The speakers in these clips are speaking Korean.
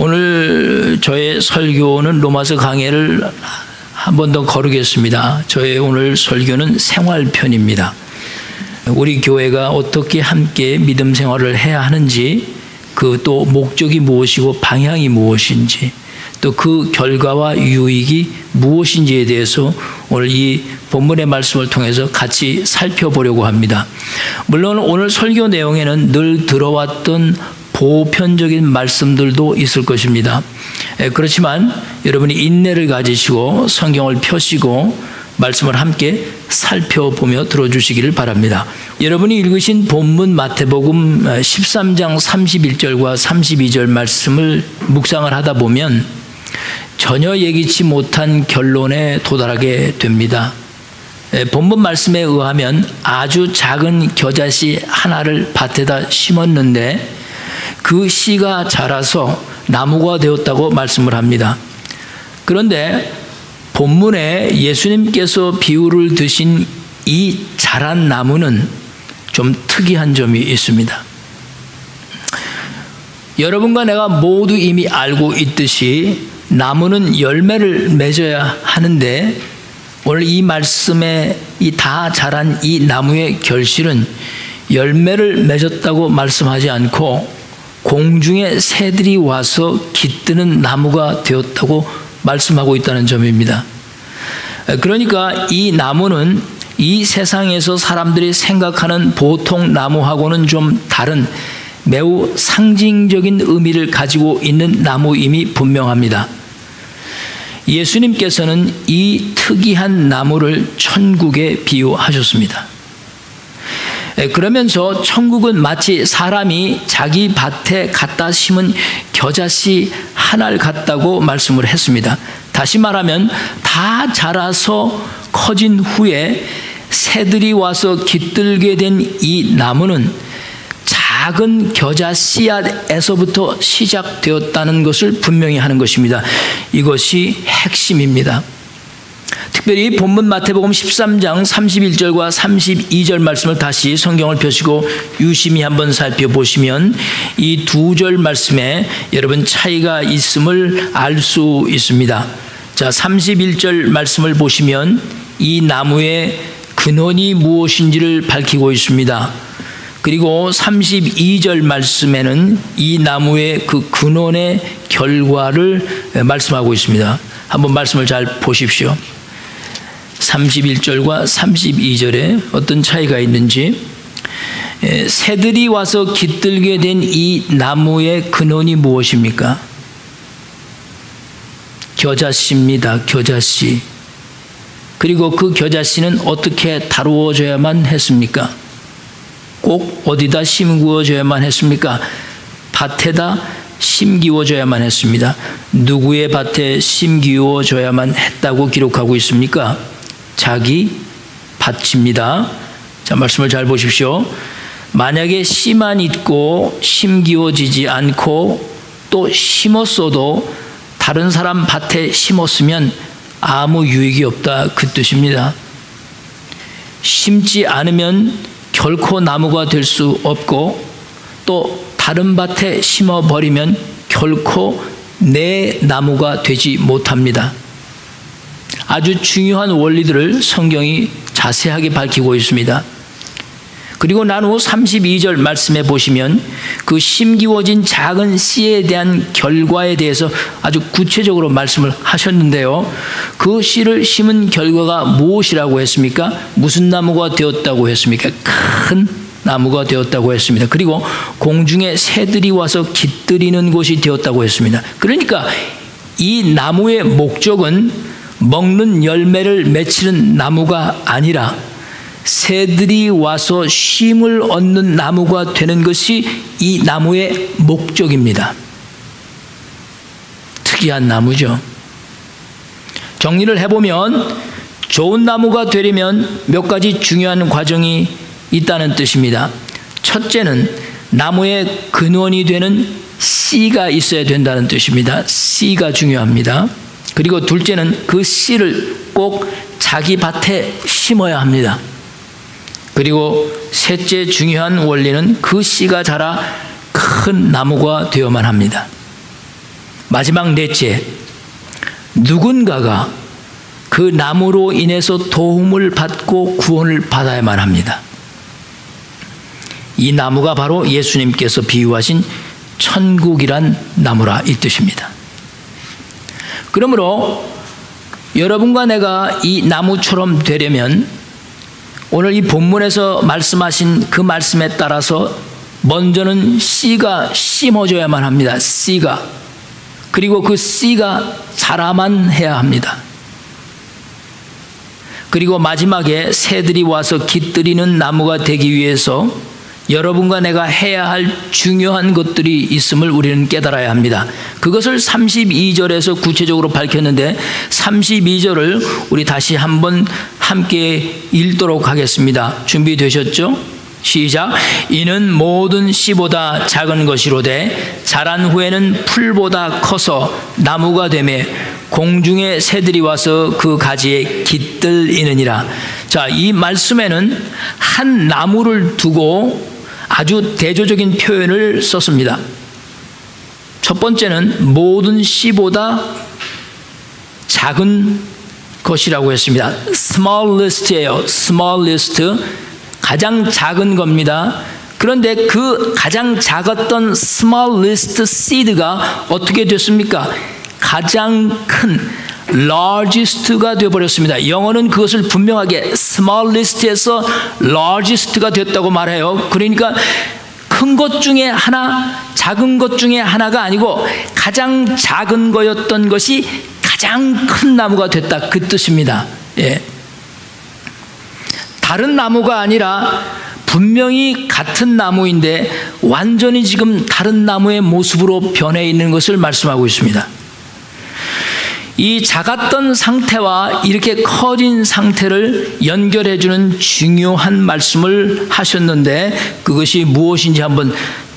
오늘 저의 설교는 로마서 강해를 한 번 더 거르겠습니다. 저의 오늘 설교는 생활편입니다. 우리 교회가 어떻게 함께 믿음 생활을 해야 하는지, 그 또 목적이 무엇이고 방향이 무엇인지, 또 그 결과와 유익이 무엇인지에 대해서 오늘 이 본문의 말씀을 통해서 같이 살펴보려고 합니다. 물론 오늘 설교 내용에는 늘 들어왔던 보편적인 말씀들도 있을 것입니다. 그렇지만 여러분이 인내를 가지시고 성경을 펴시고 말씀을 함께 살펴보며 들어주시기를 바랍니다. 여러분이 읽으신 본문 마태복음 13장 31절과 32절 말씀을 묵상을 하다 보면 전혀 예기치 못한 결론에 도달하게 됩니다. 본문 말씀에 의하면 아주 작은 겨자씨 하나를 밭에다 심었는데 그 씨가 자라서 나무가 되었다고 말씀을 합니다. 그런데 본문에 예수님께서 비유를 드신 이 자란 나무는 좀 특이한 점이 있습니다. 여러분과 내가 모두 이미 알고 있듯이 나무는 열매를 맺어야 하는데, 오늘 이 말씀에 이 다 자란 이 나무의 결실은 열매를 맺었다고 말씀하지 않고 공중에 새들이 와서 깃드는 나무가 되었다고 말씀하고 있다는 점입니다. 그러니까 이 나무는 이 세상에서 사람들이 생각하는 보통 나무하고는 좀 다른 매우 상징적인 의미를 가지고 있는 나무임이 분명합니다. 예수님께서는 이 특이한 나무를 천국에 비유하셨습니다. 그러면서 천국은 마치 사람이 자기 밭에 갖다 심은 겨자씨 하나를 같다고 말씀을 했습니다. 다시 말하면 다 자라서 커진 후에 새들이 와서 깃들게 된 이 나무는 작은 겨자 씨앗에서부터 시작되었다는 것을 분명히 하는 것입니다. 이것이 핵심입니다. 특별히 본문 마태복음 13장 31절과 32절 말씀을 다시 성경을 펴시고 유심히 한번 살펴보시면 이 두 절 말씀에 여러분 차이가 있음을 알 수 있습니다. 자, 31절 말씀을 보시면 이 나무의 근원이 무엇인지를 밝히고 있습니다. 그리고 32절 말씀에는 이 나무의 그 근원의 결과를 말씀하고 있습니다. 한번 말씀을 잘 보십시오. 31절과 32절에 어떤 차이가 있는지, 새들이 와서 깃들게 된 이 나무의 근원이 무엇입니까? 겨자씨입니다. 겨자씨. 그리고 그 겨자씨는 어떻게 다루어져야만 했습니까? 꼭 어디다 심구어져야만 했습니까? 밭에다 심기워져야만 했습니다. 누구의 밭에 심기워져야만 했다고 기록하고 있습니까? 자기 밭입니다. 자, 말씀을 잘 보십시오. 만약에 씨만 있고 심기워지지 않고 또 심었어도 다른 사람 밭에 심었으면 아무 유익이 없다, 그 뜻입니다. 심지 않으면 결코 나무가 될 수 없고, 또 다른 밭에 심어버리면 결코 내 나무가 되지 못합니다. 아주 중요한 원리들을 성경이 자세하게 밝히고 있습니다. 그리고 난 후 32절 말씀에 보시면 그 심기워진 작은 씨에 대한 결과에 대해서 아주 구체적으로 말씀을 하셨는데요. 그 씨를 심은 결과가 무엇이라고 했습니까? 무슨 나무가 되었다고 했습니까? 큰 나무가 되었다고 했습니다. 그리고 공중에 새들이 와서 깃들이는 곳이 되었다고 했습니다. 그러니까 이 나무의 목적은 먹는 열매를 맺히는 나무가 아니라 새들이 와서 쉼을 얻는 나무가 되는 것이 이 나무의 목적입니다. 특이한 나무죠. 정리를 해보면 좋은 나무가 되려면 몇 가지 중요한 과정이 있다는 뜻입니다. 첫째는 나무의 근원이 되는 씨가 있어야 된다는 뜻입니다. 씨가 중요합니다. 그리고 둘째는 그 씨를 꼭 자기 밭에 심어야 합니다. 그리고 셋째 중요한 원리는 그 씨가 자라 큰 나무가 되어야만 합니다. 마지막 넷째, 누군가가 그 나무로 인해서 도움을 받고 구원을 받아야만 합니다. 이 나무가 바로 예수님께서 비유하신 천국이란 나무라 이 뜻입니다. 그러므로 여러분과 내가 이 나무처럼 되려면 오늘 이 본문에서 말씀하신 그 말씀에 따라서 먼저는 씨가 심어져야만 합니다. 씨가. 그리고 그 씨가 자라만 해야 합니다. 그리고 마지막에 새들이 와서 깃들이는 나무가 되기 위해서 여러분과 내가 해야 할 중요한 것들이 있음을 우리는 깨달아야 합니다. 그것을 32절에서 구체적으로 밝혔는데 32절을 우리 다시 한번 함께 읽도록 하겠습니다. 준비되셨죠? 시작. 이는 모든 씨보다 작은 것이로되 자란 후에는 풀보다 커서 나무가 되매 공중의 새들이 와서 그 가지에 깃들이느니라. 자, 이 말씀에는 한 나무를 두고 아주 대조적인 표현을 썼습니다. 첫 번째는 모든 씨보다 작은 것이라고 했습니다. smallest예요. smallest. 가장 작은 겁니다. 그런데 그 가장 작았던 smallest seed가 어떻게 됐습니까? 가장 큰 largest가 되어버렸습니다. 영어는 그것을 분명하게 smallest에서 largest가 됐다고 말해요. 그러니까 큰 것 중에 하나, 작은 것 중에 하나가 아니고 가장 작은 거였던 것이 가장 큰 나무가 됐다, 그 뜻입니다. 예. 다른 나무가 아니라 분명히 같은 나무인데 완전히 지금 다른 나무의 모습으로 변해 있는 것을 말씀하고 있습니다. 이 작았던 상태와 이렇게 커진 상태를 연결해주는 중요한 말씀을 하셨는데 그것이 무엇인지 한번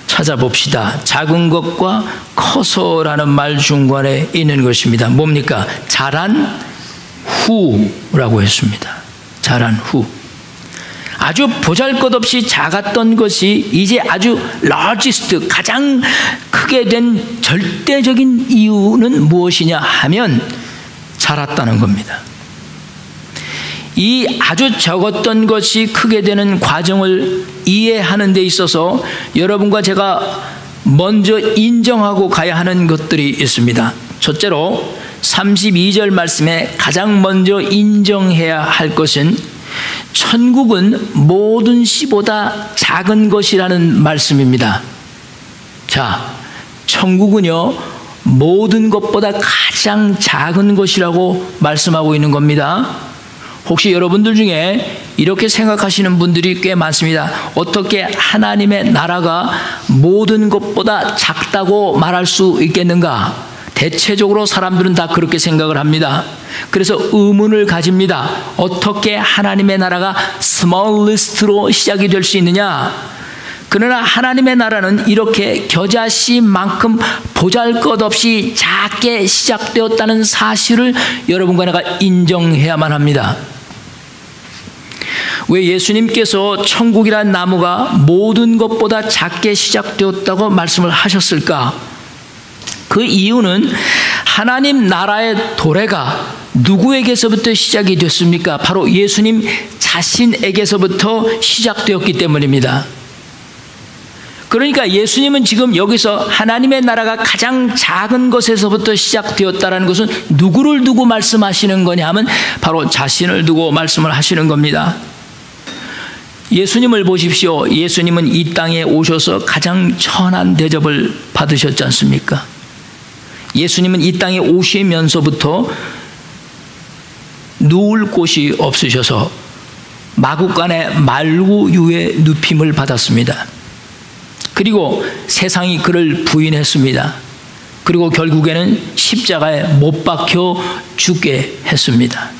찾아봅시다. 작은 것과 커서라는 말 중간에 있는 것입니다. 뭡니까? 자란 후라고 했습니다. 자란 후. 아주 보잘것없이 작았던 것이 이제 아주 largest, 가장 크게 된 절대적인 이유는 무엇이냐 하면 자랐다는 겁니다. 이 아주 적었던 것이 크게 되는 과정을 이해하는 데 있어서 여러분과 제가 먼저 인정하고 가야 하는 것들이 있습니다. 첫째로 32절 말씀에 가장 먼저 인정해야 할 것은 천국은 모든 씨보다 작은 것이라는 말씀입니다. 자, 천국은요, 모든 것보다 가장 작은 것이라고 말씀하고 있는 겁니다. 혹시 여러분들 중에 이렇게 생각하시는 분들이 꽤 많습니다. 어떻게 하나님의 나라가 모든 것보다 작다고 말할 수 있겠는가? 대체적으로 사람들은 다 그렇게 생각을 합니다. 그래서 의문을 가집니다. 어떻게 하나님의 나라가 smallest로 시작이 될 수 있느냐? 그러나 하나님의 나라는 이렇게 겨자씨만큼 보잘것없이 작게 시작되었다는 사실을 여러분과 내가 인정해야만 합니다. 왜 예수님께서 천국이란 나무가 모든 것보다 작게 시작되었다고 말씀을 하셨을까? 그 이유는 하나님 나라의 도래가 누구에게서부터 시작이 됐습니까? 바로 예수님 자신에게서부터 시작되었기 때문입니다. 그러니까 예수님은 지금 여기서 하나님의 나라가 가장 작은 것에서부터 시작되었다는 것은 누구를 두고 말씀하시는 거냐 하면 바로 자신을 두고 말씀을 하시는 겁니다. 예수님을 보십시오. 예수님은 이 땅에 오셔서 가장 천한 대접을 받으셨지 않습니까? 예수님은 이 땅에 오시면서부터 누울 곳이 없으셔서 마구간에 말구유의 눕힘을 받았습니다. 그리고 세상이 그를 부인했습니다. 그리고 결국에는 십자가에 못 박혀 죽게 했습니다.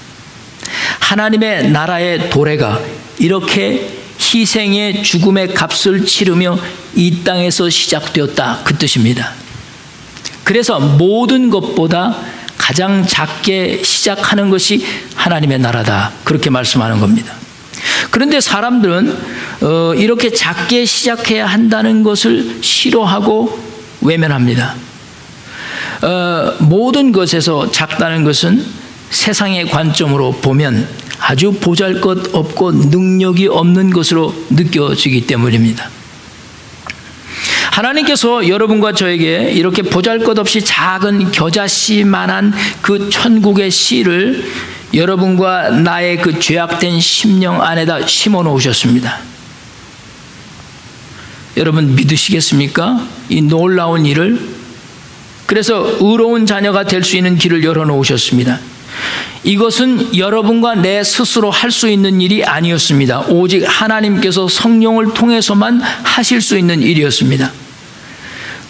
하나님의 나라의 도래가 이렇게 희생의 죽음의 값을 치르며 이 땅에서 시작되었다, 그 뜻입니다. 그래서 모든 것보다 가장 작게 시작하는 것이 하나님의 나라다, 그렇게 말씀하는 겁니다. 그런데 사람들은 이렇게 작게 시작해야 한다는 것을 싫어하고 외면합니다. 모든 것에서 작다는 것은 세상의 관점으로 보면 아주 보잘것없고 능력이 없는 것으로 느껴지기 때문입니다. 하나님께서 여러분과 저에게 이렇게 보잘것없이 작은 겨자씨만한 그 천국의 씨를 여러분과 나의 그 죄악된 심령 안에다 심어 놓으셨습니다. 여러분 믿으시겠습니까? 이 놀라운 일을. 그래서 의로운 자녀가 될 수 있는 길을 열어 놓으셨습니다. 이것은 여러분과 내 스스로 할 수 있는 일이 아니었습니다. 오직 하나님께서 성령을 통해서만 하실 수 있는 일이었습니다.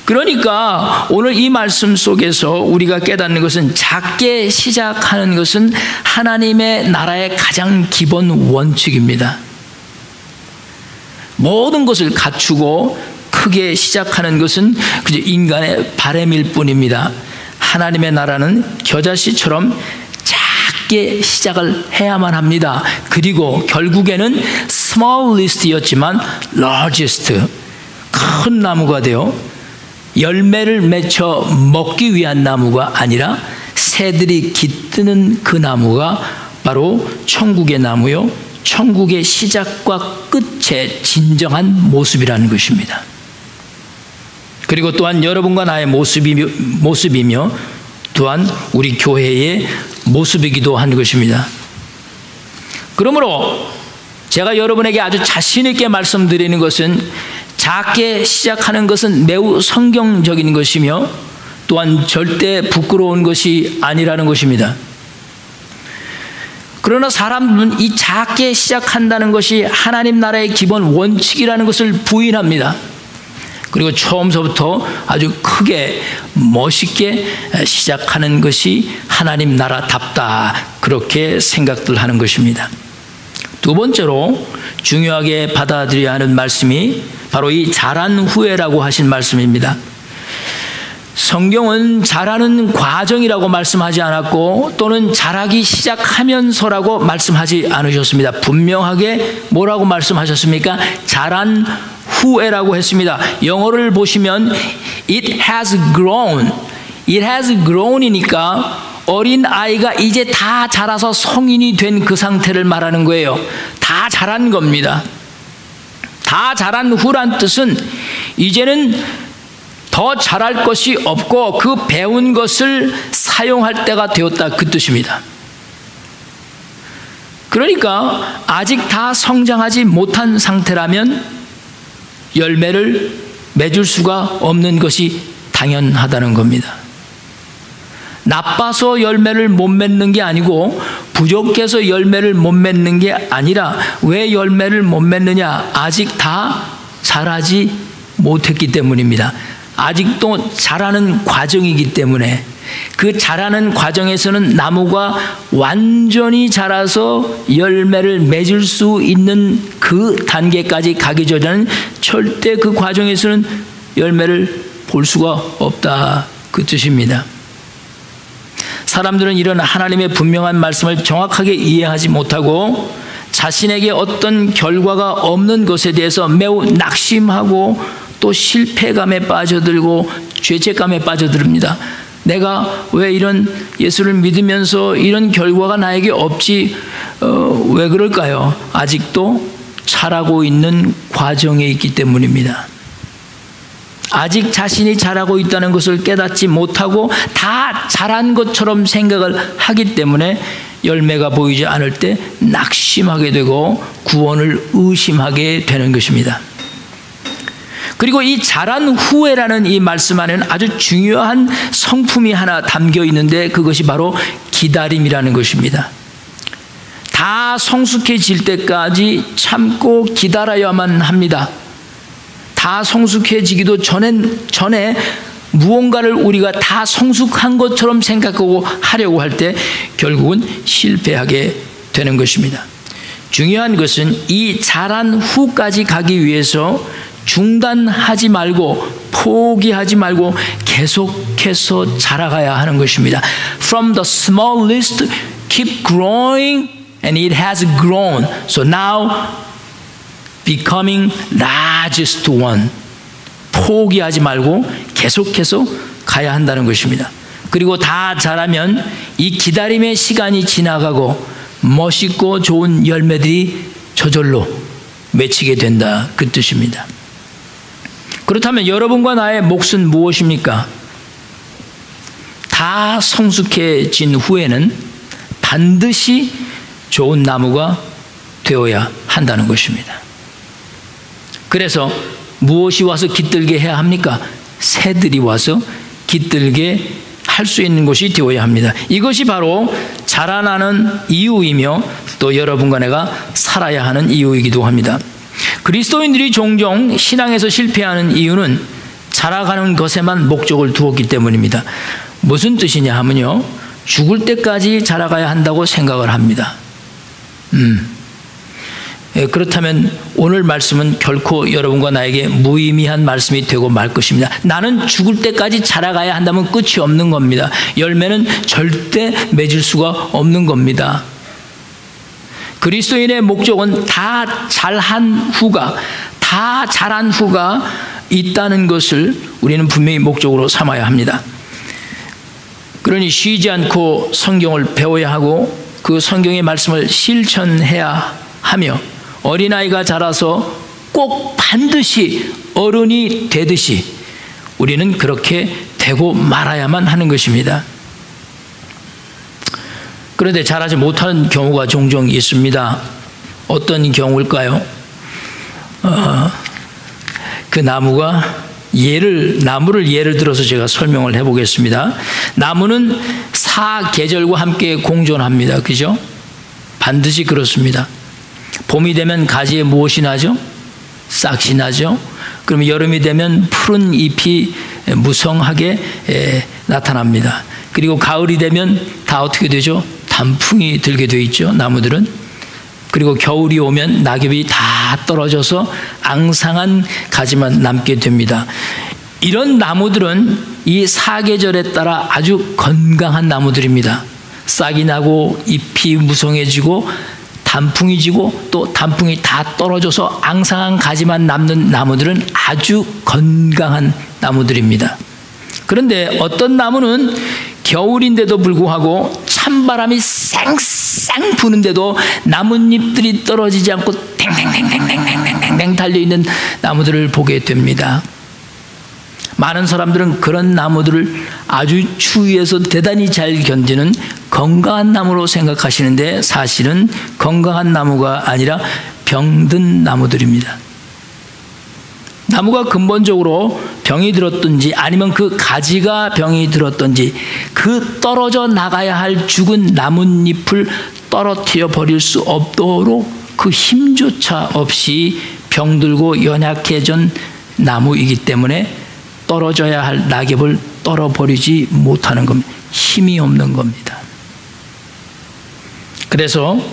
그러니까 오늘 이 말씀 속에서 우리가 깨닫는 것은 작게 시작하는 것은 하나님의 나라의 가장 기본 원칙입니다. 모든 것을 갖추고 크게 시작하는 것은 그저 인간의 바람일 뿐입니다. 하나님의 나라는 겨자씨처럼 작게 시작을 해야만 합니다. 그리고 결국에는 smallest였지만 largest, 큰 나무가 되어 열매를 맺혀 먹기 위한 나무가 아니라 새들이 깃드는 그 나무가 바로 천국의 나무요, 천국의 시작과 끝의 진정한 모습이라는 것입니다. 그리고 또한 여러분과 나의 모습이며 또한 우리 교회의 모습이기도 한 것입니다. 그러므로 제가 여러분에게 아주 자신 있게 말씀드리는 것은 작게 시작하는 것은 매우 성경적인 것이며 또한 절대 부끄러운 것이 아니라는 것입니다. 그러나 사람들은 이 작게 시작한다는 것이 하나님 나라의 기본 원칙이라는 것을 부인합니다. 그리고 처음서부터 아주 크게 멋있게 시작하는 것이 하나님 나라답다, 그렇게 생각들 하는 것입니다. 두 번째로 중요하게 받아들여야 하는 말씀이 바로 이 자란 후에라고 하신 말씀입니다. 성경은 자라는 과정이라고 말씀하지 않았고 또는 자라기 시작하면서라고 말씀하지 않으셨습니다. 분명하게 뭐라고 말씀하셨습니까? 자란 후에라고 했습니다. 영어를 보시면 it has grown, it has grown이니까 어린 아이가 이제 다 자라서 성인이 된 그 상태를 말하는 거예요. 다 자란 겁니다. 다 자란 후란 뜻은 이제는 더 자랄 것이 없고 그 배운 것을 사용할 때가 되었다, 그 뜻입니다. 그러니까 아직 다 성장하지 못한 상태라면 열매를 맺을 수가 없는 것이 당연하다는 겁니다. 나빠서 열매를 못 맺는 게 아니고 부족해서 열매를 못 맺는 게 아니라 왜 열매를 못 맺느냐? 아직 다 자라지 못했기 때문입니다. 아직도 자라는 과정이기 때문에 그 자라는 과정에서는 나무가 완전히 자라서 열매를 맺을 수 있는 그 단계까지 가기 전에는 절대 그 과정에서는 열매를 볼 수가 없다, 그 뜻입니다. 사람들은 이런 하나님의 분명한 말씀을 정확하게 이해하지 못하고 자신에게 어떤 결과가 없는 것에 대해서 매우 낙심하고 또 실패감에 빠져들고 죄책감에 빠져듭니다. 내가 왜 이런 예수를 믿으면서 이런 결과가 나에게 없지? 왜 그럴까요? 아직도 자라고 있는 과정에 있기 때문입니다. 아직 자신이 자라고 있다는 것을 깨닫지 못하고 다 자란 것처럼 생각을 하기 때문에 열매가 보이지 않을 때 낙심하게 되고 구원을 의심하게 되는 것입니다. 그리고 이 자란 후에라는 이 말씀 안에는 아주 중요한 성품이 하나 담겨 있는데 그것이 바로 기다림이라는 것입니다. 다 성숙해질 때까지 참고 기다려야만 합니다. 다 성숙해지기도 전에 무언가를 우리가 다 성숙한 것처럼 생각하고 하려고 할 때 결국은 실패하게 되는 것입니다. 중요한 것은 이 자란 후까지 가기 위해서 중단하지 말고 포기하지 말고 계속해서 자라가야 하는 것입니다. From the smallest, keep growing, and it has grown. So now becoming largest one. 포기하지 말고 계속해서 가야 한다는 것입니다. 그리고 다 자라면 이 기다림의 시간이 지나가고 멋있고 좋은 열매들이 저절로 맺히게 된다, 그 뜻입니다. 그렇다면 여러분과 나의 몫은 무엇입니까? 다 성숙해진 후에는 반드시 좋은 나무가 되어야 한다는 것입니다. 그래서 무엇이 와서 깃들게 해야 합니까? 새들이 와서 깃들게 할 수 있는 것이 되어야 합니다. 이것이 바로 자라나는 이유이며 또 여러분과 내가 살아야 하는 이유이기도 합니다. 그리스도인들이 종종 신앙에서 실패하는 이유는 자라가는 것에만 목적을 두었기 때문입니다. 무슨 뜻이냐 하면요, 죽을 때까지 자라가야 한다고 생각을 합니다. 그렇다면 오늘 말씀은 결코 여러분과 나에게 무의미한 말씀이 되고 말 것입니다. 나는 죽을 때까지 자라가야 한다면 끝이 없는 겁니다. 열매는 절대 맺을 수가 없는 겁니다. 그리스도인의 목적은 다 자란 후가 있다는 것을 우리는 분명히 목적으로 삼아야 합니다. 그러니 쉬지 않고 성경을 배워야 하고 그 성경의 말씀을 실천해야 하며 어린아이가 자라서 꼭 반드시 어른이 되듯이 우리는 그렇게 되고 말아야만 하는 것입니다. 그런데 자라지 못하는 경우가 종종 있습니다. 어떤 경우일까요? 그 나무를 예를 들어서 제가 설명을 해보겠습니다. 나무는 사계절과 함께 공존합니다. 그죠? 반드시 그렇습니다. 봄이 되면 가지에 무엇이 나죠? 싹이 나죠. 그러면 여름이 되면 푸른 잎이 무성하게 나타납니다. 그리고 가을이 되면 다 어떻게 되죠? 단풍이 들게 되어 있죠, 나무들은. 그리고 겨울이 오면 낙엽이 다 떨어져서 앙상한 가지만 남게 됩니다. 이런 나무들은 이 사계절에 따라 아주 건강한 나무들입니다. 싹이 나고 잎이 무성해지고 단풍이 지고 또 단풍이 다 떨어져서 앙상한 가지만 남는 나무들은 아주 건강한 나무들입니다. 그런데 어떤 나무는 겨울인데도 불구하고 찬바람이 쌩쌩 부는데도 나뭇잎들이 떨어지지 않고 탱탱탱탱탱탱탱 달려있는 나무들을 보게 됩니다. 많은 사람들은 그런 나무들을 아주 추위에서 대단히 잘 견디는 건강한 나무로 생각하시는데 사실은 건강한 나무가 아니라 병든 나무들입니다. 나무가 근본적으로 병이 들었든지 아니면 그 가지가 병이 들었든지 그 떨어져 나가야 할 죽은 나뭇잎을 떨어뜨려 버릴 수 없도록 그 힘조차 없이 병들고 연약해진 나무이기 때문에 떨어져야 할 낙엽을 떨어버리지 못하는 겁니다. 힘이 없는 겁니다. 그래서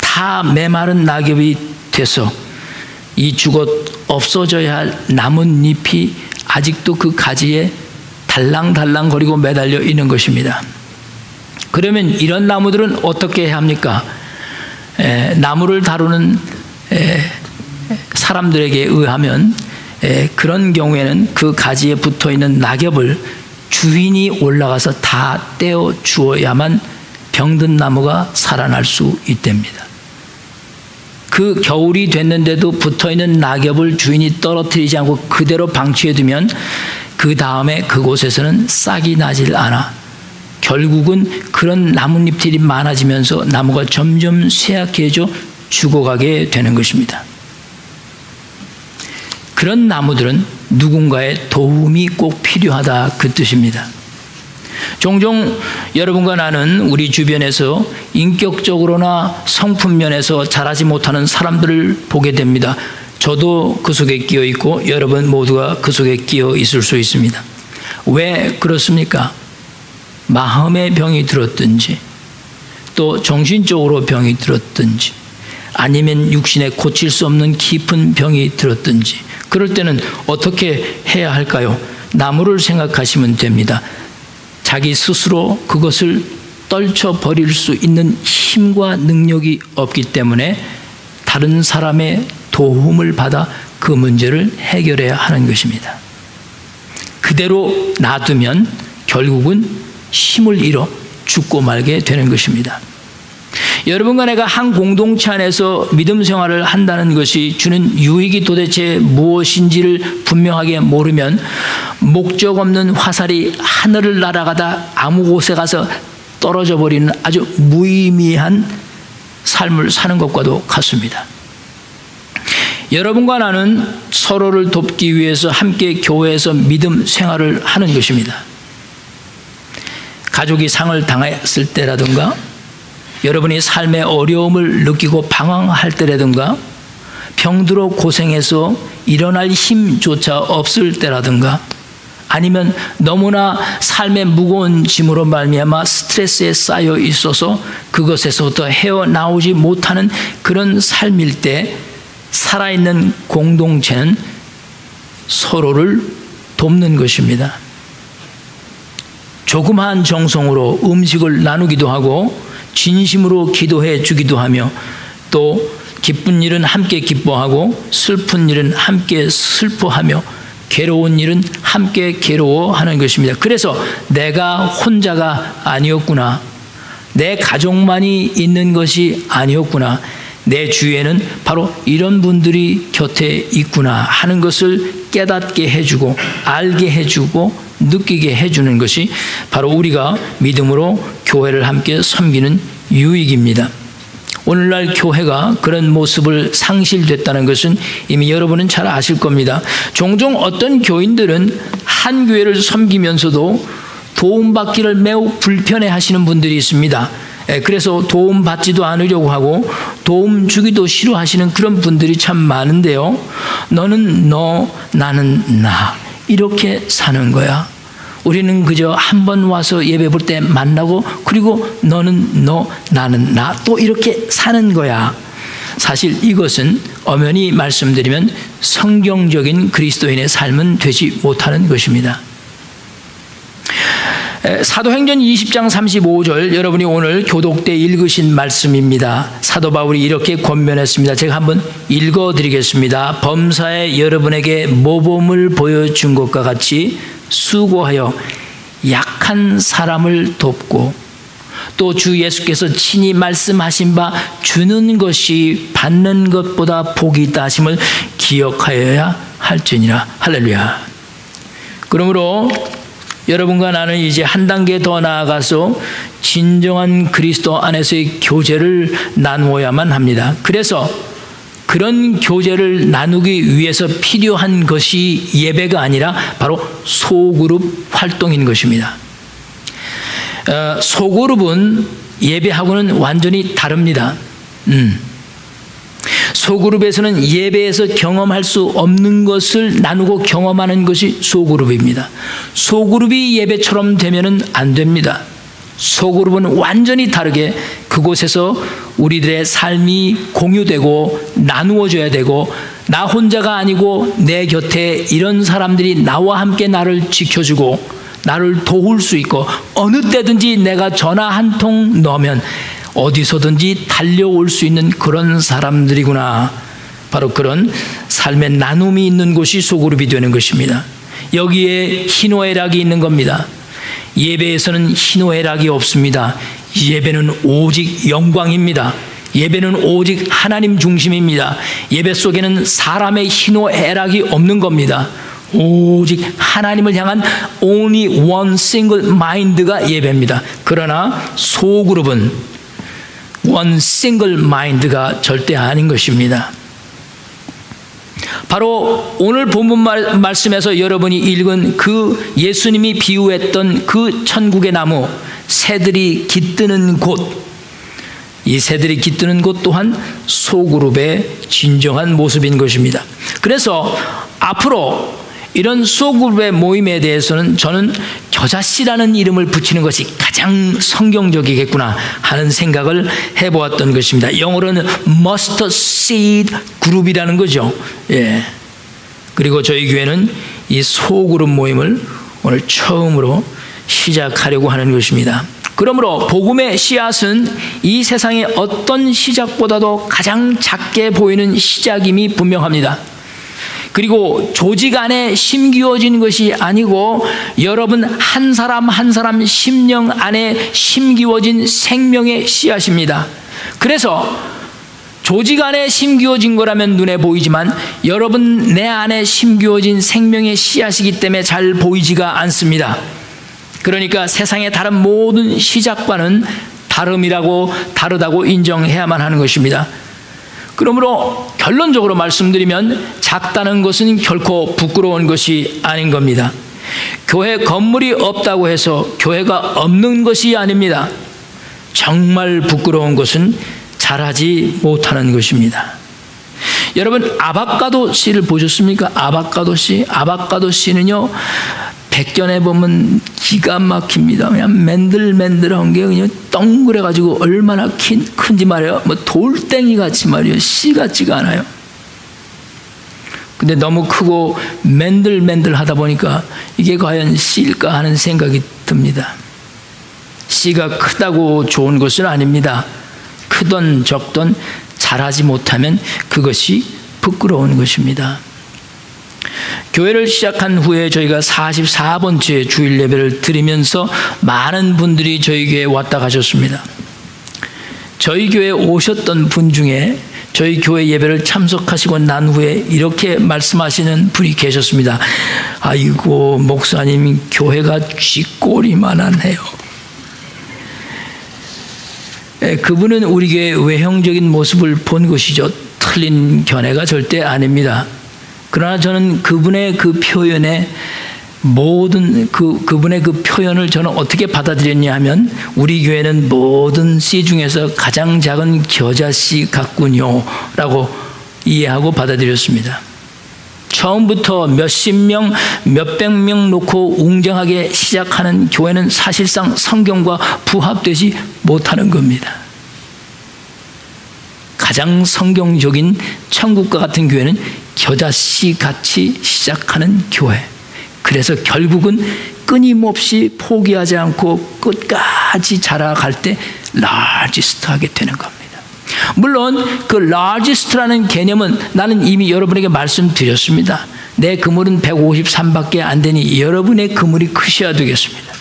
다 메마른 낙엽이 돼서 이 죽어 없어져야 할 나뭇잎이 아직도 그 가지에 달랑달랑거리고 매달려 있는 것입니다. 그러면 이런 나무들은 어떻게 해야 합니까? 나무를 다루는 사람들에게 의하면 그런 경우에는 그 가지에 붙어있는 낙엽을 주인이 올라가서 다 떼어 주어야만 병든 나무가 살아날 수 있답니다. 그 겨울이 됐는데도 붙어있는 낙엽을 주인이 떨어뜨리지 않고 그대로 방치해두면 그 다음에 그곳에서는 싹이 나질 않아 결국은 그런 나뭇잎들이 많아지면서 나무가 점점 쇠약해져 죽어가게 되는 것입니다. 그런 나무들은 누군가의 도움이 꼭 필요하다, 그 뜻입니다. 종종 여러분과 나는 우리 주변에서 인격적으로나 성품 면에서 자라지 못하는 사람들을 보게 됩니다. 저도 그 속에 끼어 있고 여러분 모두가 그 속에 끼어 있을 수 있습니다. 왜 그렇습니까? 마음의 병이 들었든지 또 정신적으로 병이 들었든지 아니면 육신에 고칠 수 없는 깊은 병이 들었든지 그럴 때는 어떻게 해야 할까요? 나무를 생각하시면 됩니다. 자기 스스로 그것을 떨쳐버릴 수 있는 힘과 능력이 없기 때문에 다른 사람의 도움을 받아 그 문제를 해결해야 하는 것입니다. 그대로 놔두면 결국은 힘을 잃어 죽고 말게 되는 것입니다. 여러분과 내가 한 공동체 안에서 믿음 생활을 한다는 것이 주는 유익이 도대체 무엇인지를 분명하게 모르면 목적 없는 화살이 하늘을 날아가다 아무 곳에 가서 떨어져 버리는 아주 무의미한 삶을 사는 것과도 같습니다. 여러분과 나는 서로를 돕기 위해서 함께 교회에서 믿음 생활을 하는 것입니다. 가족이 상을 당했을 때라든가, 여러분이 삶의 어려움을 느끼고 방황할 때라든가, 병들어 고생해서 일어날 힘조차 없을 때라든가, 아니면 너무나 삶의 무거운 짐으로 말미암아 스트레스에 쌓여 있어서 그것에서부터 헤어나오지 못하는 그런 삶일 때 살아있는 공동체는 서로를 돕는 것입니다. 조그마한 정성으로 음식을 나누기도 하고 진심으로 기도해 주기도 하며, 또 기쁜 일은 함께 기뻐하고 슬픈 일은 함께 슬퍼하며 괴로운 일은 함께 괴로워하는 것입니다. 그래서 내가 혼자가 아니었구나, 내 가족만이 있는 것이 아니었구나, 내 주위에는 바로 이런 분들이 곁에 있구나 하는 것을 깨닫게 해주고 알게 해주고 느끼게 해주는 것이 바로 우리가 믿음으로 교회를 함께 섬기는 유익입니다. 오늘날 교회가 그런 모습을 상실됐다는 것은 이미 여러분은 잘 아실 겁니다. 종종 어떤 교인들은 한 교회를 섬기면서도 도움받기를 매우 불편해 하시는 분들이 있습니다. 그래서 도움받지도 않으려고 하고 도움 주기도 싫어하시는 그런 분들이 참 많은데요. 너는 너, 나는 나, 이렇게 사는 거야. 우리는 그저 한 번 와서 예배 볼 때 만나고, 그리고 너는 너, 나는 나, 또 이렇게 사는 거야. 사실 이것은 엄연히 말씀드리면 성경적인 그리스도인의 삶은 되지 못하는 것입니다. 사도행전 20장 35절, 여러분이 오늘 교독 때 읽으신 말씀입니다. 사도 바울이 이렇게 권면했습니다. 제가 한번 읽어드리겠습니다. 범사에 여러분에게 모범을 보여준 것과 같이 수고하여 약한 사람을 돕고, 또 주 예수께서 친히 말씀하신 바 주는 것이 받는 것보다 복이 있다 하심을 기억하여야 할지니라. 할렐루야. 그러므로 여러분과 나는 이제 한 단계 더 나아가서 진정한 그리스도 안에서의 교제를 나누어야만 합니다. 그래서 그런 교제를 나누기 위해서 필요한 것이 예배가 아니라 바로 소그룹 활동인 것입니다. 소그룹은 예배하고는 완전히 다릅니다. 소그룹에서는 예배에서 경험할 수 없는 것을 나누고 경험하는 것이 소그룹입니다. 소그룹이 예배처럼 되면은 안 됩니다. 소그룹은 완전히 다르게 그곳에서 우리들의 삶이 공유되고 나누어져야 되고, 나 혼자가 아니고 내 곁에 이런 사람들이 나와 함께 나를 지켜주고 나를 도울 수 있고, 어느 때든지 내가 전화 한 통 넣으면 어디서든지 달려올 수 있는 그런 사람들이구나. 바로 그런 삶의 나눔이 있는 곳이 소그룹이 되는 것입니다. 여기에 희노애락이 있는 겁니다. 예배에서는 희노애락이 없습니다. 예배는 오직 영광입니다. 예배는 오직 하나님 중심입니다. 예배 속에는 사람의 희노애락이 없는 겁니다. 오직 하나님을 향한 only one single mind가 예배입니다. 그러나 소그룹은 one single mind가 절대 아닌 것입니다. 바로 오늘 본문 말씀에서 여러분이 읽은 그 예수님이 비유했던 그 천국의 나무, 새들이 깃드는 곳, 이 새들이 깃드는 곳 또한 소그룹의 진정한 모습인 것입니다. 그래서 앞으로 이런 소그룹의 모임에 대해서는 저는 겨자씨라는 이름을 붙이는 것이 가장 성경적이겠구나 하는 생각을 해보았던 것입니다. 영어로는 mustard seed 그룹이라는 거죠. 예. 그리고 저희 교회는 이 소그룹 모임을 오늘 처음으로 시작하려고 하는 것입니다. 그러므로 복음의 씨앗은 이 세상의 어떤 시작보다도 가장 작게 보이는 시작임이 분명합니다. 그리고 조직 안에 심기워진 것이 아니고 여러분 한 사람 한 사람 심령 안에 심기워진 생명의 씨앗입니다. 그래서 조직 안에 심기워진 거라면 눈에 보이지만 여러분 내 안에 심기워진 생명의 씨앗이기 때문에 잘 보이지가 않습니다. 그러니까 세상의 다른 모든 시작과는 다르다고 인정해야만 하는 것입니다. 그러므로 결론적으로 말씀드리면 작다는 것은 결코 부끄러운 것이 아닌 겁니다. 교회 건물이 없다고 해서 교회가 없는 것이 아닙니다. 정말 부끄러운 것은 잘하지 못하는 것입니다. 여러분 아바카도 씨를 보셨습니까? 아바카도 씨는요 백견에 보면 기가 막힙니다. 그냥 맨들맨들한 게 그냥 동그래가지고 얼마나 큰지 말이에요. 뭐 돌덩이 같이 말이에요. 씨 같지가 않아요. 근데 너무 크고 맨들맨들하다 보니까 이게 과연 씨일까 하는 생각이 듭니다. 씨가 크다고 좋은 것은 아닙니다. 크던 적던 잘하지 못하면 그것이 부끄러운 것입니다. 교회를 시작한 후에 저희가 44번째 주일 예배를 드리면서 많은 분들이 저희 교회에 왔다 가셨습니다. 저희 교회에 오셨던 분 중에 저희 교회 예배를 참석하시고 난 후에 이렇게 말씀하시는 분이 계셨습니다. 아이고 목사님 교회가 쥐꼬리만하네요. 그분은 우리 교회의 외형적인 모습을 본 것이죠. 틀린 견해가 절대 아닙니다. 그러나 저는 그분의 그 표현에 그분의 그 표현을 저는 어떻게 받아들였냐 하면 우리 교회는 모든 씨 중에서 가장 작은 겨자씨 같군요 라고 이해하고 받아들였습니다. 처음부터 몇십 명, 몇백 명 놓고 웅장하게 시작하는 교회는 사실상 성경과 부합되지 못하는 겁니다. 가장 성경적인 천국과 같은 교회는 겨자씨 같이 시작하는 교회. 그래서 결국은 끊임없이 포기하지 않고 끝까지 자라갈 때 라지스트 하게 되는 겁니다. 물론 그 라지스트라는 개념은 나는 이미 여러분에게 말씀드렸습니다. 내 그물은 153밖에 안 되니 여러분의 그물이 크셔야 되겠습니다.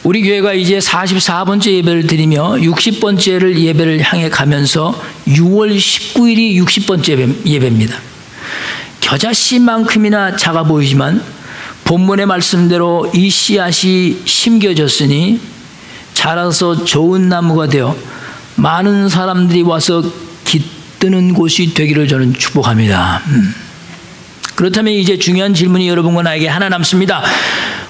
우리 교회가 이제 44번째 예배를 드리며 60번째를 예배를 향해 가면서 6월 19일이 60번째 예배입니다. 겨자씨만큼이나 작아 보이지만 본문의 말씀대로 이 씨앗이 심겨졌으니 자라서 좋은 나무가 되어 많은 사람들이 와서 깃드는 곳이 되기를 저는 축복합니다. 그렇다면 이제 중요한 질문이 여러분과 나에게 하나 남습니다.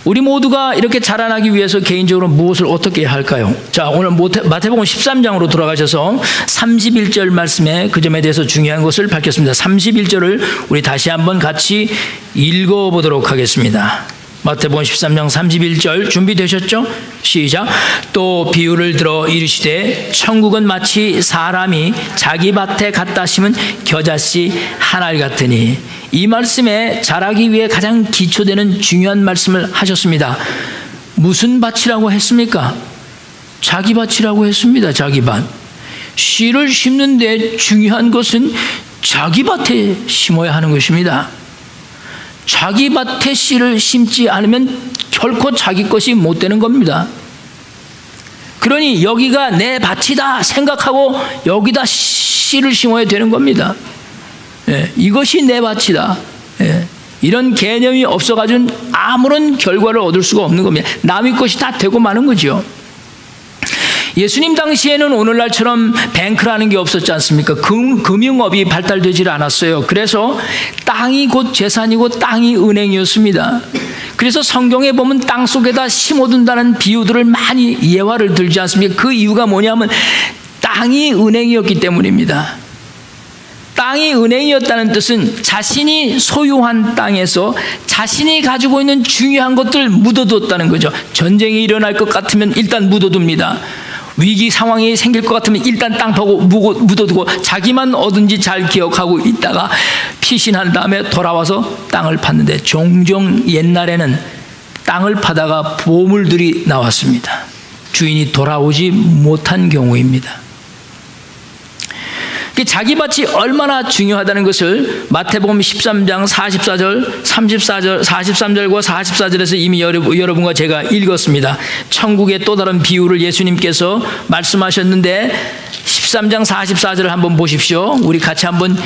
우리 모두가 이렇게 자라나기 위해서 개인적으로 무엇을 어떻게 할까요? 자, 오늘 마태복음 13장으로 돌아가셔서 31절 말씀에 그 점에 대해서 중요한 것을 밝혔습니다. 31절을 우리 다시 한번 같이 읽어보도록 하겠습니다. 마태복음 13장 31절 준비되셨죠? 시작. 또 비유를 들어 이르시되 천국은 마치 사람이 자기 밭에 갖다 심은 겨자씨 한 알 같으니. 이 말씀에 자라기 위해 가장 기초되는 중요한 말씀을 하셨습니다. 무슨 밭이라고 했습니까? 자기 밭이라고 했습니다. 자기 밭. 씨를 심는데 중요한 것은 자기 밭에 심어야 하는 것입니다. 자기 밭에 씨를 심지 않으면 결코 자기 것이 못 되는 겁니다. 그러니 여기가 내 밭이다 생각하고 여기다 씨를 심어야 되는 겁니다. 예, 이것이 내 밭이다. 예, 이런 개념이 없어가지고 아무런 결과를 얻을 수가 없는 겁니다. 남의 것이 다 되고 마는 거죠. 예수님 당시에는 오늘날처럼 뱅크라는 게 없었지 않습니까? 금융업이 발달되질 않았어요. 그래서 땅이 곧 재산이고 땅이 은행이었습니다. 그래서 성경에 보면 땅 속에다 심어둔다는 비유들을 많이 예화를 들지 않습니까? 그 이유가 뭐냐면 땅이 은행이었기 때문입니다. 땅이 은행이었다는 뜻은 자신이 소유한 땅에서 자신이 가지고 있는 중요한 것들을 묻어뒀다는 거죠. 전쟁이 일어날 것 같으면 일단 묻어둡니다. 위기 상황이 생길 것 같으면 일단 땅 파고 묻어두고 자기만 얻은지 잘 기억하고 있다가 피신한 다음에 돌아와서 땅을 팠는데 종종 옛날에는 땅을 파다가 보물들이 나왔습니다. 주인이 돌아오지 못한 경우입니다. 자기밭이 얼마나 중요하다는 것을 마태복음 13장 44절, 34절, 43절과 44절에서 이미 여러분과 제가 읽었습니다. 천국의 또 다른 비유를 예수님께서 말씀하셨는데 13장 44절을 한번 보십시오. 우리 같이 한번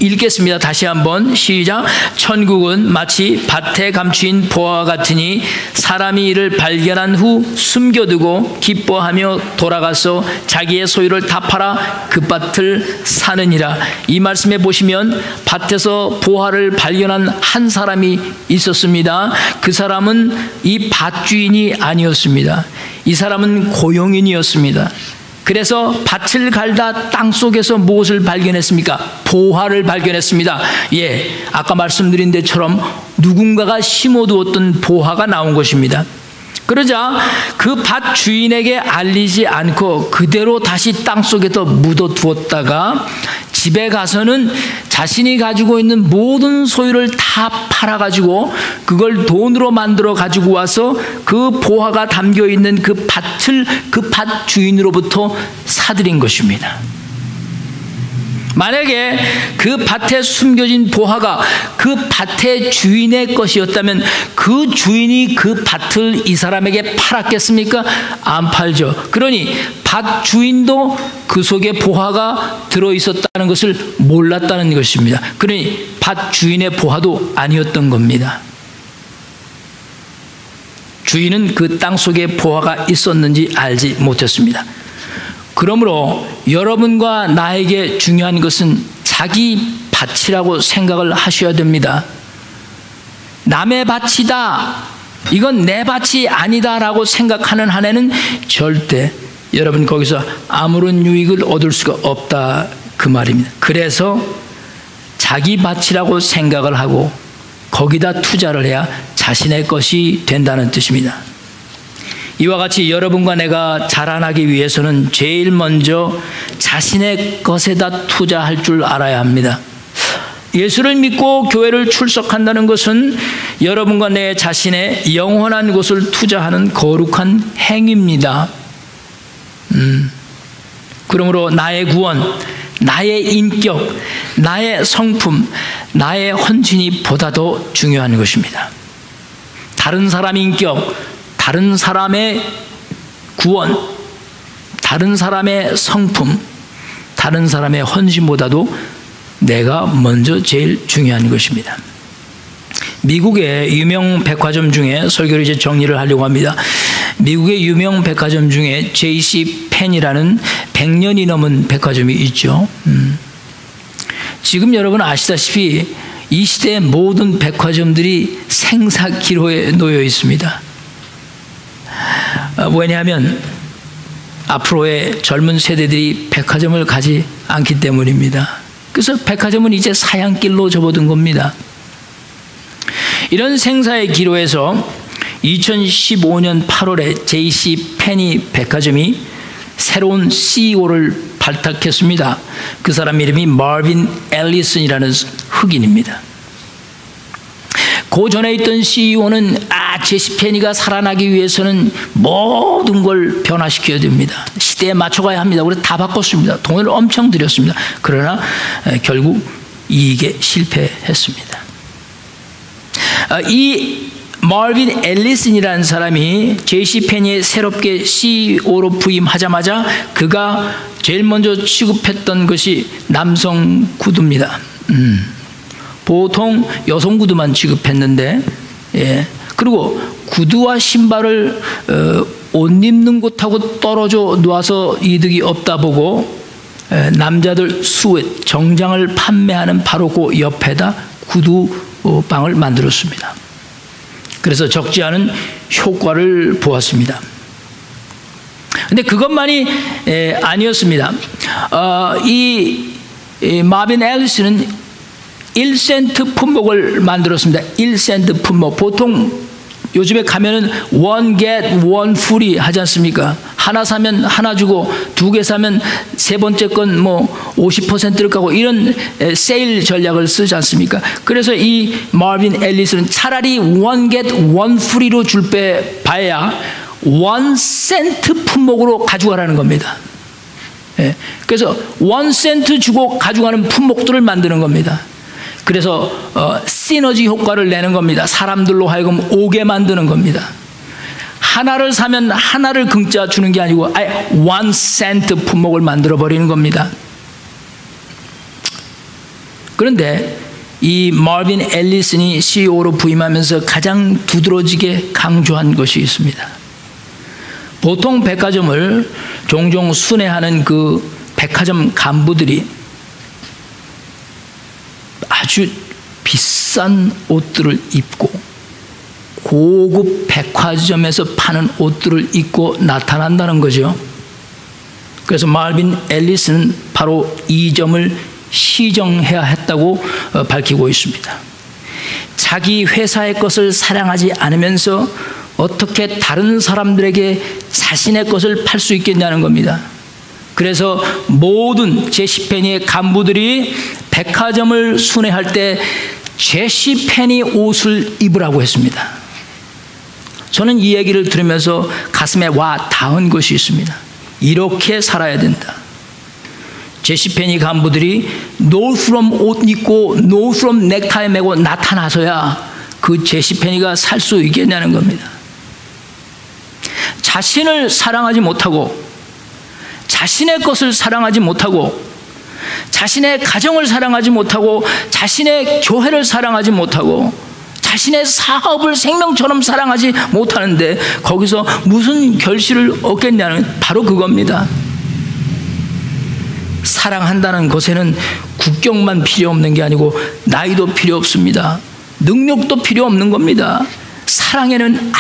읽겠습니다. 다시 한번 시작. 천국은 마치 밭에 감추인 보화와 같으니 사람이 이를 발견한 후 숨겨두고 기뻐하며 돌아가서 자기의 소유를 다 팔아 그 밭을 사느니라. 이 말씀에 보시면 밭에서 보화를 발견한 한 사람이 있었습니다. 그 사람은 이 밭 주인이 아니었습니다. 이 사람은 고용인이었습니다. 그래서 밭을 갈다 땅 속에서 무엇을 발견했습니까? 보화를 발견했습니다. 예, 아까 말씀드린 데처럼 누군가가 심어두었던 보화가 나온 것입니다. 그러자 그 밭 주인에게 알리지 않고 그대로 다시 땅 속에서 묻어두었다가 집에 가서는 자신이 가지고 있는 모든 소유를 다 팔아가지고 그걸 돈으로 만들어 가지고 와서 그 보화가 담겨있는 그 밭을 그 밭 주인으로부터 사들인 것입니다. 만약에 그 밭에 숨겨진 보화가 그 밭의 주인의 것이었다면 그 주인이 그 밭을 이 사람에게 팔았겠습니까? 안 팔죠. 그러니 밭 주인도 그 속에 보화가 들어있었다는 것을 몰랐다는 것입니다. 그러니 밭 주인의 보화도 아니었던 겁니다. 주인은 그 땅 속에 보화가 있었는지 알지 못했습니다. 그러므로 여러분과 나에게 중요한 것은 자기 밭이라고 생각을 하셔야 됩니다. 남의 밭이다, 이건 내 밭이 아니다라고 생각하는 한에는 절대 여러분 거기서 아무런 유익을 얻을 수가 없다 그 말입니다. 그래서 자기 밭이라고 생각을 하고 거기다 투자를 해야 자신의 것이 된다는 뜻입니다. 이와 같이 여러분과 내가 자라나기 위해서는 제일 먼저 자신의 것에다 투자할 줄 알아야 합니다. 예수를 믿고 교회를 출석한다는 것은 여러분과 내 자신의 영원한 것을 투자하는 거룩한 행위입니다. 그러므로 나의 구원, 나의 인격, 나의 성품, 나의 헌신이 보다 더 중요한 것입니다. 다른 사람의 인격, 다른 사람의 구원, 다른 사람의 성품, 다른 사람의 헌신보다도 내가 먼저 제일 중요한 것입니다. 미국의 유명 백화점 중에 설교를 이제 정리를 하려고 합니다. 미국의 유명 백화점 중에 J.C. 펜이라는 100년이 넘은 백화점이 있죠. 지금 여러분 아시다시피 이 시대의 모든 백화점들이 생사기로에 놓여 있습니다. 왜냐하면 앞으로의 젊은 세대들이 백화점을 가지 않기 때문입니다. 그래서 백화점은 이제 사양길로 접어든 겁니다. 이런 생사의 기로에서 2015년 8월에 J.C. 펜이 백화점이 새로운 CEO를 발탁했습니다. 그 사람 이름이 마빈 앨리슨이라는 흑인입니다. 그 전에 있던 CEO는 J.C. 펜이가 살아나기 위해서는 모든 걸 변화시켜야 됩니다. 시대에 맞춰가야 합니다. 그래서 다 바꿨습니다. 돈을 엄청 들였습니다. 그러나 결국 이익에 실패했습니다. 이 마빈 앨리슨이라는 사람이 J.C. 펜이 새롭게 CEO로 부임하자마자 그가 제일 먼저 취급했던 것이 남성 구두입니다. 보통 여성 구두만 취급했는데, 예. 그리고 구두와 신발을 옷 입는 곳하고 떨어져 놓아서 이득이 없다 보고 남자들 스웨트, 정장을 판매하는 바로 그 옆에다 구두방을 만들었습니다. 그래서 적지 않은 효과를 보았습니다. 근데 그것만이 아니었습니다. 이 마빈 앨리슨은 1센트 품목을 만들었습니다. 1센트 품목. 보통 요즘에 가면은 one get one free 하지 않습니까? 하나 사면 하나 주고 두 개 사면 세 번째 건 뭐 50%를 까고 이런 세일 전략을 쓰지 않습니까? 그래서 이 마빈 앨리슨은 차라리 one get one free로 줄 바에야 1센트 품목으로 가져가라는 겁니다. 그래서 1센트 주고 가져가는 품목들을 만드는 겁니다. 그래서 시너지 효과를 내는 겁니다. 사람들로 하여금 오게 만드는 겁니다. 하나를 사면 하나를 공짜 주는 게 아니고 아예 1센트 품목을 만들어 버리는 겁니다. 그런데 이 마빈 앨리슨이 CEO로 부임하면서 가장 두드러지게 강조한 것이 있습니다. 보통 백화점을 종종 순회하는 그 백화점 간부들이 아주 비싼 옷들을 입고 고급 백화점에서 파는 옷들을 입고 나타난다는 거죠. 그래서 마빈 앨리슨은 바로 이 점을 시정해야 했다고 밝히고 있습니다. 자기 회사의 것을 사랑하지 않으면서 어떻게 다른 사람들에게 자신의 것을 팔 수 있겠냐는 겁니다. 그래서 모든 제시페니의 간부들이 백화점을 순회할 때 제시페니 옷을 입으라고 했습니다. 저는 이 얘기를 들으면서 가슴에 와 닿은 것이 있습니다. 이렇게 살아야 된다. 제시페니 간부들이 노스롬 옷 입고 노스롬 넥타이 메고 나타나서야 그 제시페니가 살 수 있겠냐는 겁니다. 자신을 사랑하지 못하고 자신의 것을 사랑하지 못하고 자신의 가정을 사랑하지 못하고 자신의 교회를 사랑하지 못하고 자신의 사업을 생명처럼 사랑하지 못하는데 거기서 무슨 결실을 얻겠냐는 바로 그겁니다. 사랑한다는 것에는 국경만 필요 없는 게 아니고 나이도 필요 없습니다. 능력도 필요 없는 겁니다. 사랑에는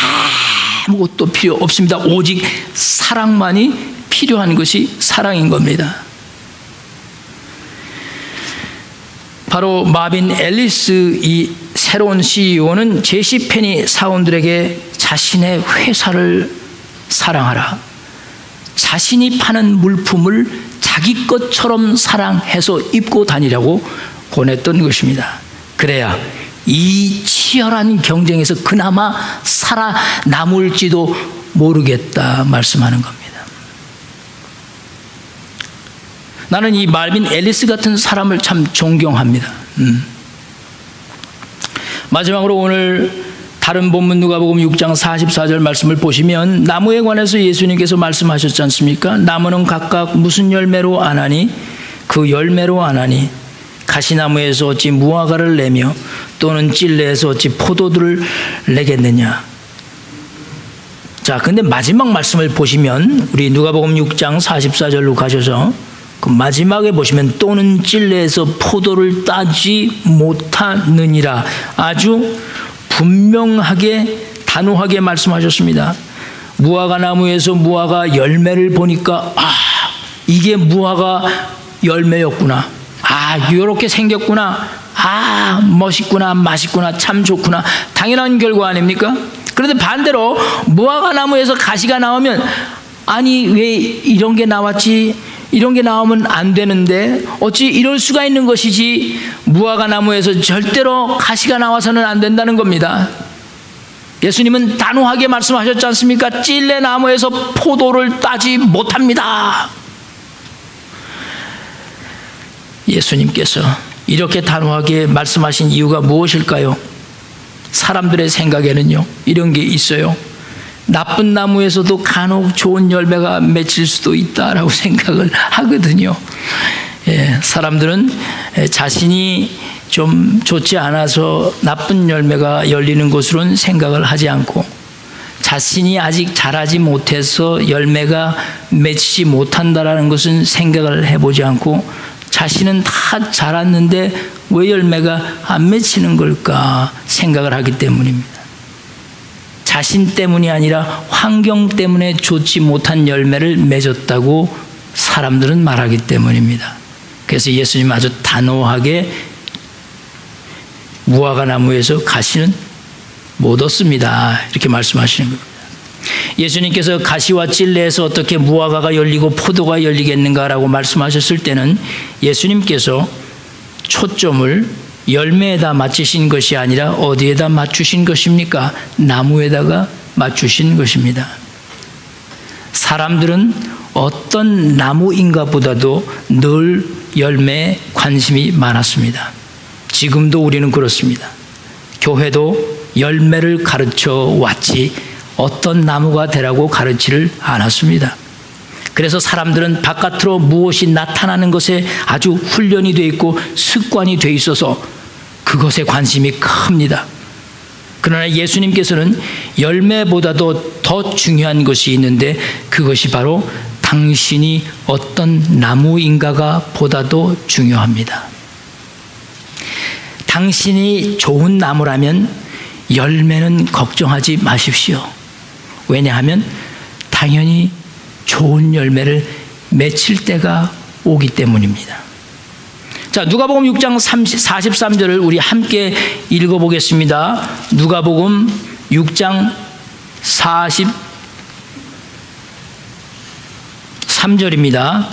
아무것도 필요 없습니다. 오직 사랑만이 필요한 것이 사랑인 겁니다. 바로 마빈 앨리스 이 새로운 CEO는 제시페니 사원들에게 자신의 회사를 사랑하라. 자신이 파는 물품을 자기 것처럼 사랑해서 입고 다니라고 권했던 것입니다. 그래야 이 치열한 경쟁에서 그나마 살아남을지도 모르겠다 말씀하는 겁니다. 나는 이 마빈 앨리스 같은 사람을 참 존경합니다. 마지막으로 오늘 다른 본문 누가복음 6장 44절 말씀을 보시면 나무에 관해서 예수님께서 말씀하셨지 않습니까? 나무는 각각 무슨 열매로 아나니 그 열매로 아나니 가시나무에서 어찌 무화과를 내며 또는 찔레에서 어찌 포도들을 내겠느냐. 자, 근데 마지막 말씀을 보시면 우리 누가복음 6장 44절로 가셔서 그 마지막에 보시면 또는 찔레에서 포도를 따지 못하느니라 아주 분명하게 단호하게 말씀하셨습니다. 무화과 나무에서 무화과 열매를 보니까 이게 무화과 열매였구나. 이렇게 생겼구나. 멋있구나. 맛있구나. 참 좋구나. 당연한 결과 아닙니까? 그런데 반대로 무화과 나무에서 가시가 나오면 아니 왜 이런 게 나왔지? 이런 게 나오면 안 되는데 어찌 이럴 수가 있는 것이지. 무화과 나무에서 절대로 가시가 나와서는 안 된다는 겁니다. 예수님은 단호하게 말씀하셨지 않습니까? 찔레 나무에서 포도를 따지 못합니다. 예수님께서 이렇게 단호하게 말씀하신 이유가 무엇일까요? 사람들의 생각에는요 이런 게 있어요. 나쁜 나무에서도 간혹 좋은 열매가 맺힐 수도 있다라고 생각을 하거든요. 사람들은 자신이 좀 좋지 않아서 나쁜 열매가 열리는 것으로는 생각을 하지 않고 자신이 아직 자라지 못해서 열매가 맺지 못한다라는 것은 생각을 해보지 않고 자신은 다 자랐는데 왜 열매가 안 맺히는 걸까 생각을 하기 때문입니다. 자신 때문이 아니라 환경 때문에 좋지 못한 열매를 맺었다고 사람들은 말하기 때문입니다. 그래서 예수님 아주 단호하게 무화과 나무에서 가시는 못 얻습니다. 이렇게 말씀하시는 겁니다. 예수님께서 가시와 찔레에서 어떻게 무화과가 열리고 포도가 열리겠는가라고 말씀하셨을 때는 예수님께서 초점을 열매에다 맞추신 것이 아니라 어디에다 맞추신 것입니까? 나무에다가 맞추신 것입니다. 사람들은 어떤 나무인가보다도 늘 열매에 관심이 많았습니다. 지금도 우리는 그렇습니다. 교회도 열매를 가르쳐 왔지 어떤 나무가 되라고 가르치를 않았습니다. 그래서 사람들은 바깥으로 무엇이 나타나는 것에 아주 훈련이 되어 있고 습관이 되어 있어서 그것에 관심이 큽니다. 그러나 예수님께서는 열매보다도 더 중요한 것이 있는데 그것이 바로 당신이 어떤 나무인가가 보다도 중요합니다. 당신이 좋은 나무라면 열매는 걱정하지 마십시오. 왜냐하면 당연히 좋은 열매를 맺힐 때가 오기 때문입니다. 자, 누가복음 6장 43절을 우리 함께 읽어보겠습니다. 누가복음 6장 43절입니다.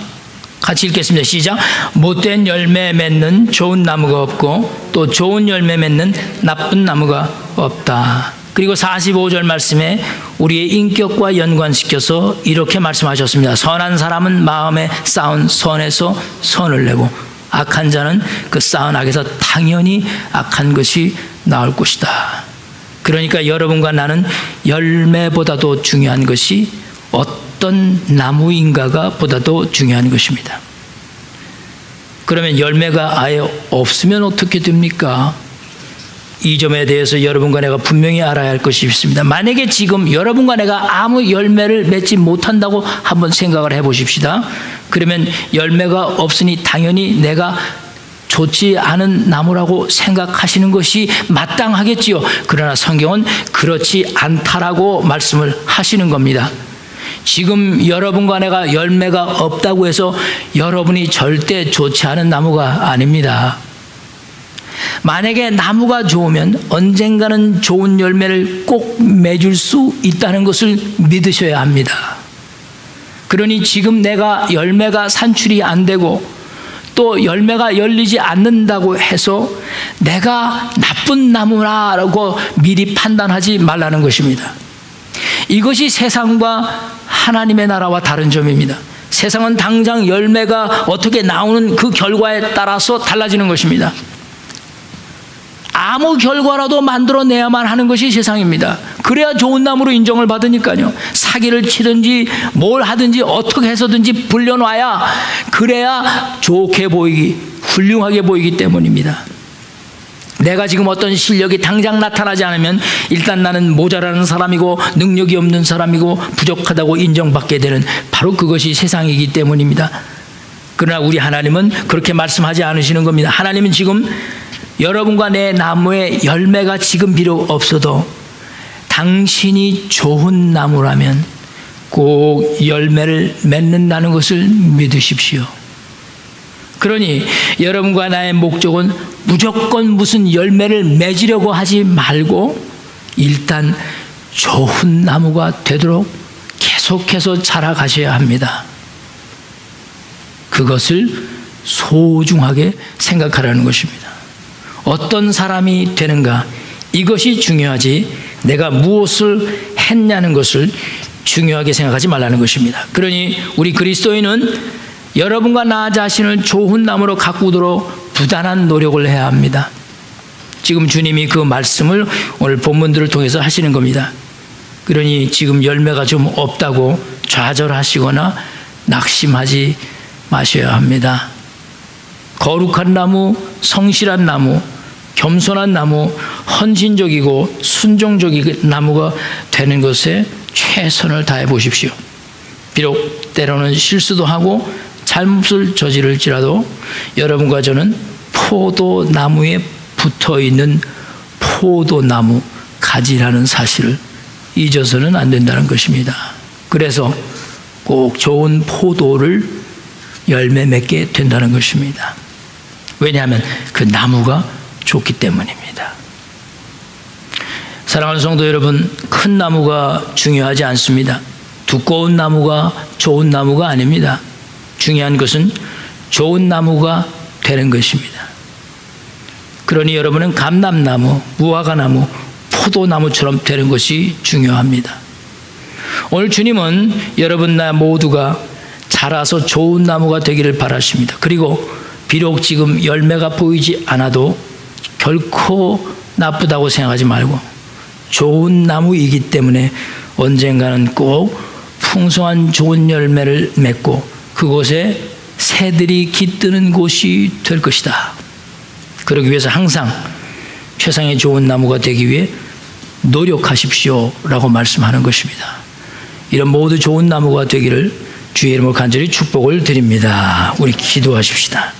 같이 읽겠습니다. 시작. 못된 열매 맺는 좋은 나무가 없고 또 좋은 열매 맺는 나쁜 나무가 없다. 그리고 45절 말씀에 우리의 인격과 연관시켜서 이렇게 말씀하셨습니다. 선한 사람은 마음에 쌓은 선에서 선을 내고 악한 자는 그 쌓은 악에서 당연히 악한 것이 나올 것이다. 그러니까 여러분과 나는 열매보다도 중요한 것이 어떤 나무인가가 보다도 중요한 것입니다. 그러면 열매가 아예 없으면 어떻게 됩니까? 이 점에 대해서 여러분과 내가 분명히 알아야 할 것이 있습니다. 만약에 지금 여러분과 내가 아무 열매를 맺지 못한다고 한번 생각을 해보십시다. 그러면 열매가 없으니 당연히 내가 좋지 않은 나무라고 생각하시는 것이 마땅하겠지요. 그러나 성경은 그렇지 않다라고 말씀을 하시는 겁니다. 지금 여러분과 내가 열매가 없다고 해서 여러분이 절대 좋지 않은 나무가 아닙니다. 만약에 나무가 좋으면 언젠가는 좋은 열매를 꼭 맺을 수 있다는 것을 믿으셔야 합니다. 그러니 지금 내가 열매가 산출이 안 되고 또 열매가 열리지 않는다고 해서 내가 나쁜 나무라고 미리 판단하지 말라는 것입니다. 이것이 세상과 하나님의 나라와 다른 점입니다. 세상은 당장 열매가 어떻게 나오는 그 결과에 따라서 달라지는 것입니다. 아무 결과라도 만들어내야만 하는 것이 세상입니다. 그래야 좋은 나무로 인정을 받으니까요. 사기를 치든지 뭘 하든지 어떻게 해서든지 불려놔야 그래야 좋게 보이기, 훌륭하게 보이기 때문입니다. 내가 지금 어떤 실력이 당장 나타나지 않으면 일단 나는 모자라는 사람이고 능력이 없는 사람이고 부족하다고 인정받게 되는 바로 그것이 세상이기 때문입니다. 그러나 우리 하나님은 그렇게 말씀하지 않으시는 겁니다. 하나님은 지금 여러분과 내 나무에 열매가 지금 비록 없어도 당신이 좋은 나무라면 꼭 열매를 맺는다는 것을 믿으십시오. 그러니 여러분과 나의 목적은 무조건 무슨 열매를 맺으려고 하지 말고 일단 좋은 나무가 되도록 계속해서 자라가셔야 합니다. 그것을 소중하게 생각하라는 것입니다. 어떤 사람이 되는가, 이것이 중요하지 내가 무엇을 했냐는 것을 중요하게 생각하지 말라는 것입니다. 그러니 우리 그리스도인은 여러분과 나 자신을 좋은 나무로 가꾸도록 부단한 노력을 해야 합니다. 지금 주님이 그 말씀을 오늘 본문들을 통해서 하시는 겁니다. 그러니 지금 열매가 좀 없다고 좌절하시거나 낙심하지 마셔야 합니다. 거룩한 나무, 성실한 나무, 겸손한 나무, 헌신적이고 순종적인 나무가 되는 것에 최선을 다해 보십시오. 비록 때로는 실수도 하고 잘못을 저지를지라도 여러분과 저는 포도나무에 붙어있는 포도나무 가지라는 사실을 잊어서는 안 된다는 것입니다. 그래서 꼭 좋은 포도를 열매 맺게 된다는 것입니다. 왜냐하면 그 나무가 좋기 때문입니다. 사랑하는 성도 여러분, 큰 나무가 중요하지 않습니다. 두꺼운 나무가 좋은 나무가 아닙니다. 중요한 것은 좋은 나무가 되는 것입니다. 그러니 여러분은 감람나무, 무화과나무, 포도나무처럼 되는 것이 중요합니다. 오늘 주님은 여러분 나 모두가 자라서 좋은 나무가 되기를 바라십니다. 그리고 비록 지금 열매가 보이지 않아도 결코 나쁘다고 생각하지 말고 좋은 나무이기 때문에 언젠가는 꼭 풍성한 좋은 열매를 맺고 그곳에 새들이 깃드는 곳이 될 것이다. 그러기 위해서 항상 최상의 좋은 나무가 되기 위해 노력하십시오 라고 말씀하는 것입니다. 이런 모두 좋은 나무가 되기를 주의 이름으로 간절히 축복을 드립니다. 우리 기도하십시다.